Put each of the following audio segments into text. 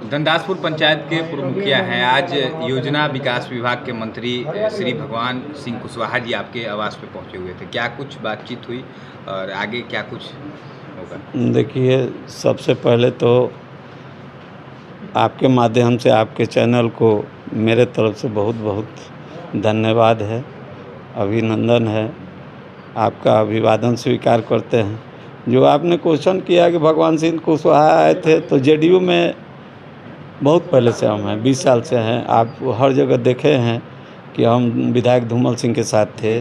धनदासपुर पंचायत के पूर्व मुखिया हैं। आज योजना विकास विभाग के मंत्री श्री भगवान सिंह कुशवाहा जी आपके आवास पे पहुंचे हुए थे। क्या कुछ बातचीत हुई और आगे क्या कुछ होगा? देखिए, सबसे पहले तो आपके माध्यम से आपके चैनल को मेरे तरफ से बहुत बहुत धन्यवाद है, अभिनंदन है। आपका अभिवादन स्वीकार करते हैं। जो आपने क्वेश्चन किया कि भगवान सिंह कुशवाहा आए थे, तो जेडीयू में बहुत पहले से हम हैं, 20 साल से हैं। आप हर जगह देखे हैं कि हम विधायक धूमल सिंह के साथ थे,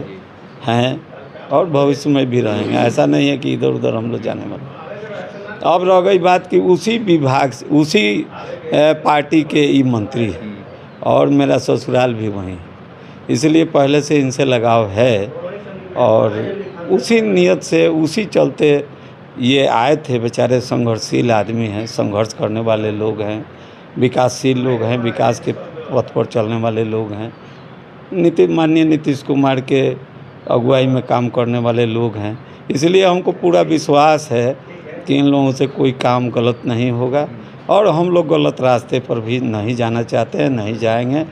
हैं और भविष्य में भी रहेंगे। ऐसा नहीं है कि इधर उधर हम लोग जाने वाले। अब रह गई बात कि उसी विभाग से, उसी पार्टी के ये मंत्री हैं और मेरा ससुराल भी वहीं, इसलिए पहले से इनसे लगाव है और उसी नियत से, उसी चलते ये आए थे। बेचारे संघर्षशील आदमी हैं, संघर्ष करने वाले लोग हैं, विकासशील लोग हैं, विकास के पथ पर चलने वाले लोग हैं। माननीय नीतीश कुमार के अगुवाई में काम करने वाले लोग हैं। इसलिए हमको पूरा विश्वास है कि इन लोगों से कोई काम गलत नहीं होगा और हम लोग गलत रास्ते पर भी नहीं जाना चाहते हैं, नहीं जाएंगे।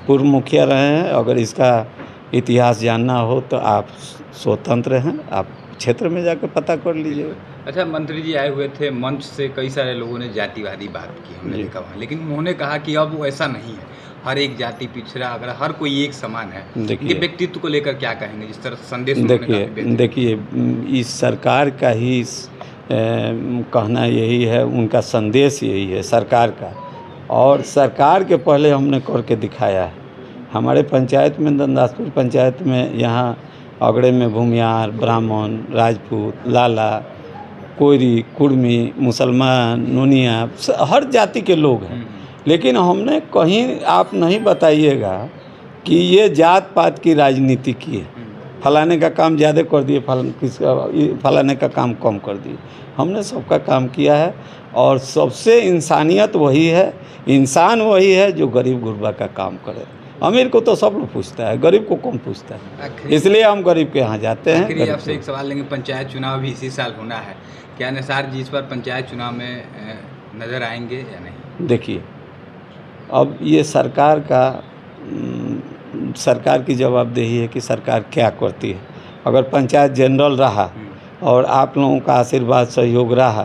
पूर्व मुखिया रहे हैं, अगर इसका इतिहास जानना हो तो आप स्वतंत्र हैं, आप क्षेत्र में जाकर पता कर लीजिए। अच्छा, मंत्री जी आए हुए थे, मंच से कई सारे लोगों ने जातिवादी बात की, हमने देखा वहाँ, लेकिन उन्होंने कहा कि अब वो ऐसा नहीं है, हर एक जाति पिछड़ा, अगर हर कोई एक समान है। ये व्यक्तित्व को लेकर क्या कहेंगे, जिस तरह संदेश? देखिए, इस सरकार का ही कहना यही है, उनका संदेश यही है सरकार का, और सरकार के पहले हमने करके दिखाया है। हमारे पंचायत में, धनदासपुर पंचायत में, यहाँ अगड़े में भूमियार, ब्राह्मण, राजपूत, लाला, कोयरी, कुर्मी, मुसलमान, नोनिया, हर जाति के लोग हैं। लेकिन हमने कहीं आप नहीं बताइएगा कि ये जात पात की राजनीति की है, फलाने का काम ज़्यादा कर दिए, फलाने का काम कम कर दिए। हमने सबका काम किया है और सबसे इंसानियत वही है, इंसान वही है जो गरीब गुरबा का काम करे। अमीर को तो सब लोग पूछता है, गरीब को कौन पूछता है? इसलिए हम गरीब के यहाँ जाते हैं। आखिरी आपसे एक सवाल लेंगे, पंचायत चुनाव भी इसी साल होना है, क्या निसार जी इस बार पंचायत चुनाव में नज़र आएंगे या नहीं? देखिए, अब ये सरकार की जवाबदेही है कि सरकार क्या करती है। अगर पंचायत जनरल रहा और आप लोगों का आशीर्वाद सहयोग रहा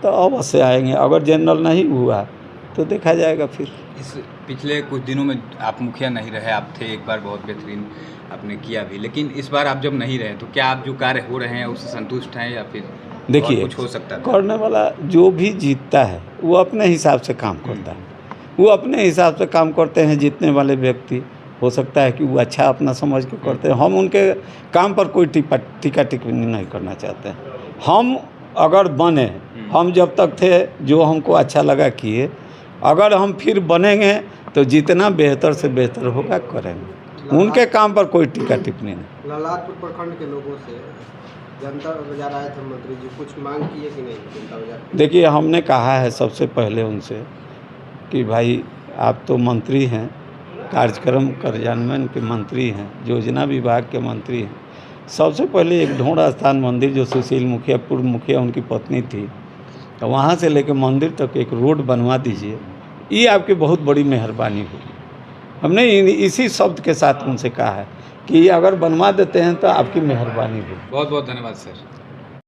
तो अवश्य आएंगे। अगर जनरल नहीं हुआ तो देखा जाएगा। फिर इस पिछले कुछ दिनों में आप मुखिया नहीं रहे, आप थे एक बार, बहुत बेहतरीन आपने किया भी, लेकिन इस बार आप जब नहीं रहे तो क्या आप जो कार्य हो रहे हैं उससे संतुष्ट हैं या फिर देखिए, कुछ हो सकता है? करने वाला जो भी जीतता है वो अपने हिसाब से काम करता है, वो अपने हिसाब से काम करते हैं। जीतने वाले व्यक्ति हो सकता है कि वो अच्छा अपना समझ के करते हैं। हम उनके काम पर कोई टीका टिप्पणी नहीं करना चाहते हैं। हम अगर बने, हम जब तक थे जो हमको अच्छा लगा किए, अगर हम फिर बनेंगे तो जितना बेहतर से बेहतर होगा करेंगे। उनके काम पर कोई टीका टिप्पणी नहीं। लालापुर प्रखंड के लोगों से जनता बाजार आए थे मंत्री जी, कुछ मांग की है कि नहीं जनता बाजार? देखिए, हमने कहा है सबसे पहले उनसे कि भाई आप तो मंत्री हैं, कार्यक्रम कार्यान्वयन के मंत्री हैं, योजना विभाग के मंत्री हैं। सबसे पहले एक ढोंढा स्थान मंदिर, जो सुशील मुखिया, पूर्व मुखिया उनकी पत्नी थी, तो वहाँ से लेकर मंदिर तक एक रोड बनवा दीजिए, ये आपकी बहुत बड़ी मेहरबानी होगी। हमने इसी शब्द के साथ उनसे कहा है कि अगर बनवा देते हैं तो आपकी मेहरबानी होगी। बहुत बहुत धन्यवाद सर।